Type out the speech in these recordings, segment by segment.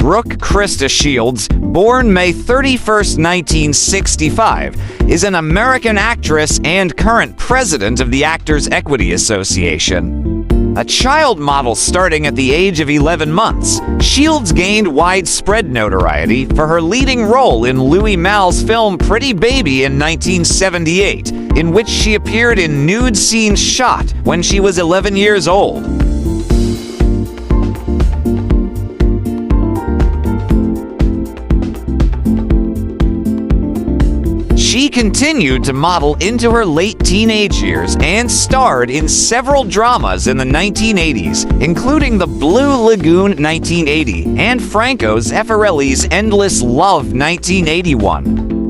Brook Krista Shields, born May 31st, 1965, is an American actress and current president of the Actors Equity Association. A child model starting at the age of 11 months, Shields gained widespread notoriety for her leading role in Louis Malle's film Pretty Baby in 1978, in which she appeared in nude scenes shot when she was 11 years old. She continued to model into her late teenage years and starred in several dramas in the 1980s, including The Blue Lagoon 1980 and Franco Zeffirelli's Endless Love 1981.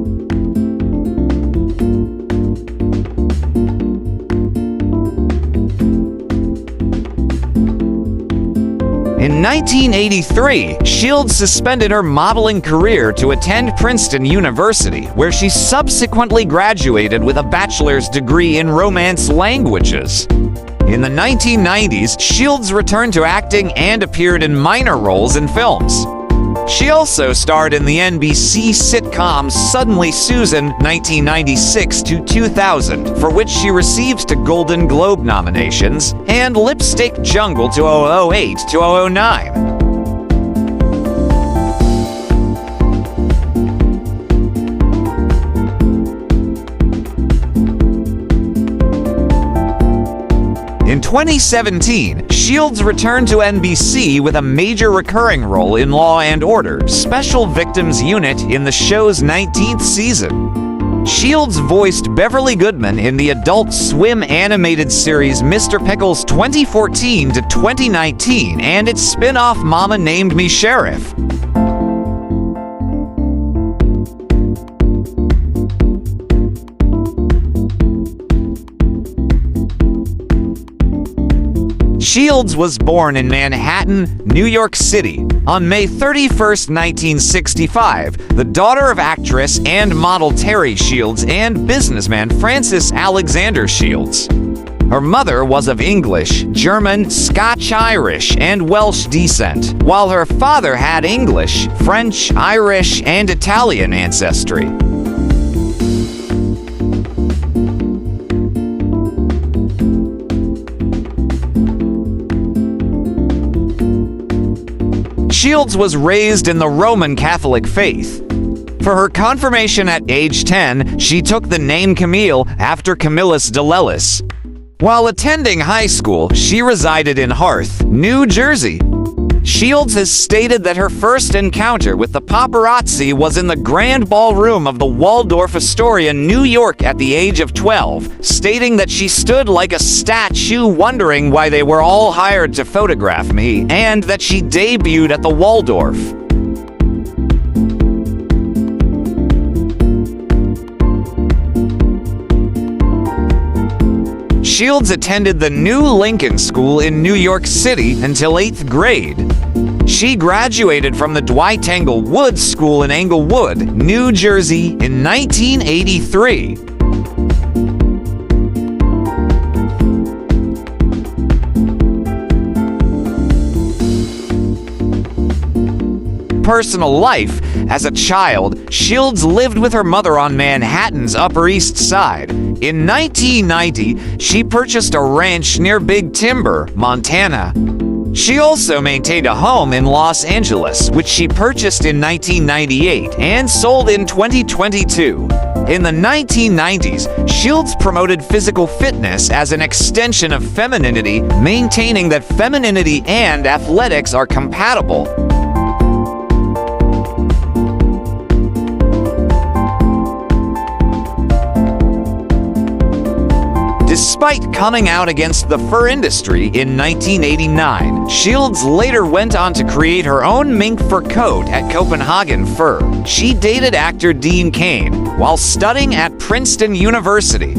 In 1983, Shields suspended her modeling career to attend Princeton University, where she subsequently graduated with a bachelor's degree in Romance languages. In the 1990s, Shields returned to acting and appeared in minor roles in films. She also starred in the NBC sitcom Suddenly Susan 1996 to 2000, for which she received 2 Golden Globe nominations, and Lipstick Jungle 2008 to 2009. In 2017, Shields returned to NBC with a major recurring role in Law & Order: Special Victims Unit in the show's 19th season. Shields voiced Beverly Goodman in the Adult Swim animated series Mr. Pickles 2014 to 2019 and its spin-off Mama Named Me Sheriff. Shields was born in Manhattan, New York City, on May 31, 1965, the daughter of actress and model Terry Shields and businessman Francis Alexander Shields. Her mother was of English, German, Scotch-Irish, and Welsh descent, while her father had English, French, Irish, and Italian ancestry. Shields was raised in the Roman Catholic faith. For her confirmation at age 10, she took the name Camille after Camillus de Lellis. While attending high school, she resided in Harth, New Jersey. Shields has stated that her first encounter with the paparazzi was in the Grand Ballroom of the Waldorf Astoria, New York at the age of 12, stating that she stood like a statue wondering why they were all hired to photograph me, and that she debuted at the Waldorf. Shields attended the New Lincoln School in New York City until 8th grade. She graduated from the Dwight Engel Woods School in Englewood, New Jersey in 1983. Personal life. As a child, Shields lived with her mother on Manhattan's Upper East Side. In 1990, she purchased a ranch near Big Timber, Montana. She also maintained a home in Los Angeles, which she purchased in 1998 and sold in 2022. In the 1990s, Shields promoted physical fitness as an extension of femininity, maintaining that femininity and athletics are compatible. Despite coming out against the fur industry in 1989, Shields later went on to create her own mink fur coat at Copenhagen Fur. She dated actor Dean Cain while studying at Princeton University.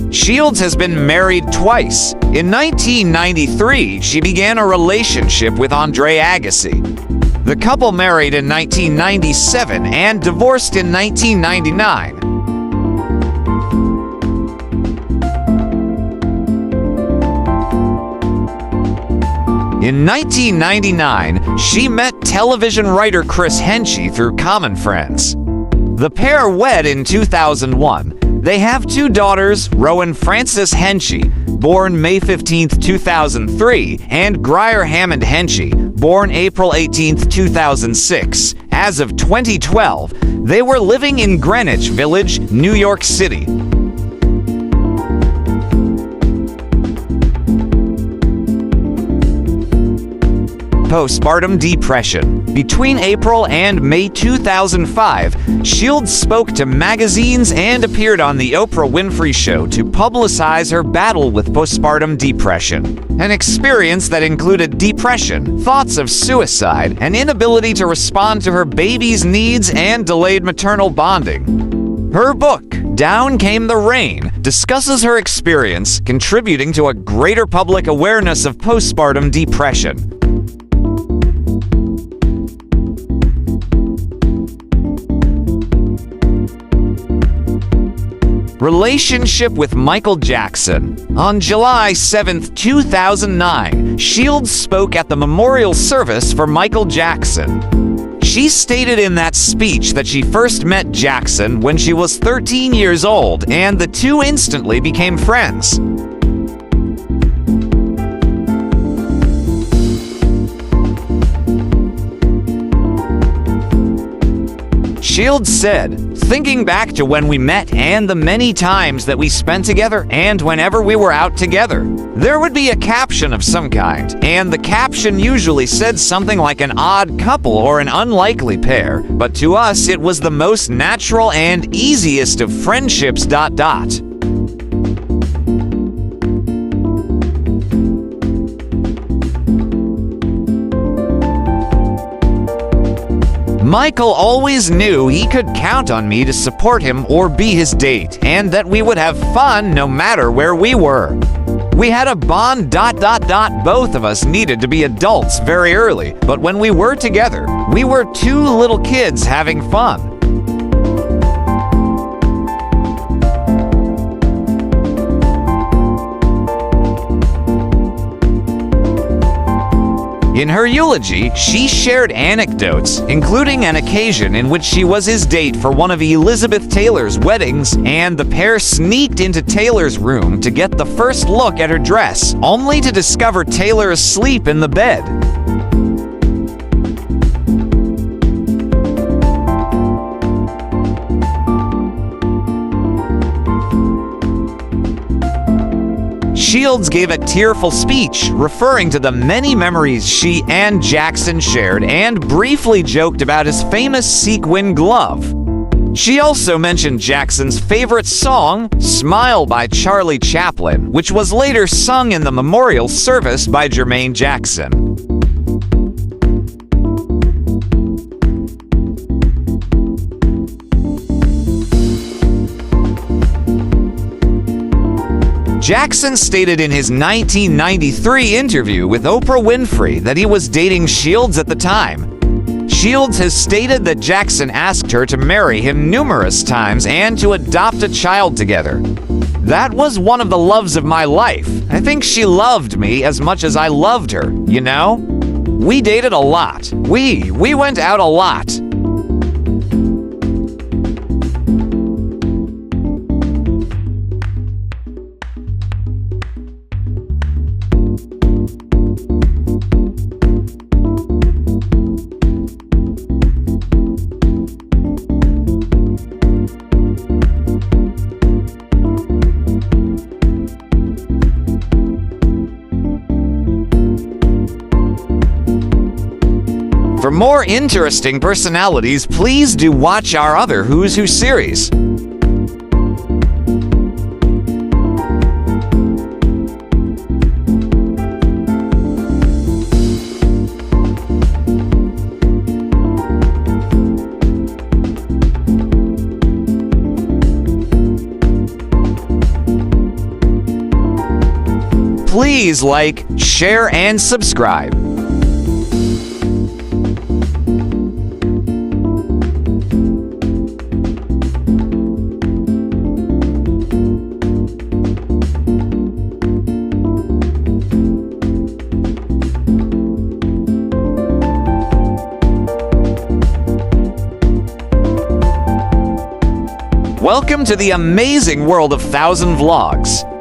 Shields has been married twice. In 1993, she began a relationship with Andre Agassi. The couple married in 1997 and divorced in 1999. In 1999, she met television writer Chris Henchy through common friends. The pair wed in 2001. They have two daughters, Rowan Frances Henchy, born May 15, 2003, and Grier Hammond Henchy, born April 18, 2006. As of 2012, they were living in Greenwich Village, New York City. Postpartum depression. Between April and May 2005, Shields spoke to magazines and appeared on The Oprah Winfrey Show to publicize her battle with postpartum depression, an experience that included depression, thoughts of suicide, an inability to respond to her baby's needs, and delayed maternal bonding. Her book, Down Came the Rain, discusses her experience, contributing to a greater public awareness of postpartum depression. Relationship with Michael Jackson. On July 7, 2009, Shields spoke at the memorial service for Michael Jackson. She stated in that speech that she first met Jackson when she was 13 years old, and the two instantly became friends. Shields said, "Thinking back to when we met and the many times that we spent together and whenever we were out together, there would be a caption of some kind, and the caption usually said something like an odd couple or an unlikely pair, but to us it was the most natural and easiest of friendships. Michael always knew he could count on me to support him or be his date, and that we would have fun no matter where we were. We had a bond. Both of us needed to be adults very early, but when we were together, we were two little kids having fun." In her eulogy, she shared anecdotes, including an occasion in which she was his date for one of Elizabeth Taylor's weddings, and the pair sneaked into Taylor's room to get the first look at her dress, only to discover Taylor asleep in the bed. Shields gave a tearful speech referring to the many memories she and Jackson shared, and briefly joked about his famous sequin glove. She also mentioned Jackson's favorite song, "Smile" by Charlie Chaplin, which was later sung in the memorial service by Jermaine Jackson. Jackson stated in his 1993 interview with Oprah Winfrey that he was dating Shields at the time. Shields has stated that Jackson asked her to marry him numerous times and to adopt a child together. "That was one of the loves of my life. I think she loved me as much as I loved her, you know? We dated a lot. We went out a lot." For more interesting personalities, please do watch our other Who's Who series. Please like, share, and subscribe. Welcome to the amazing world of 1000 Vlogs.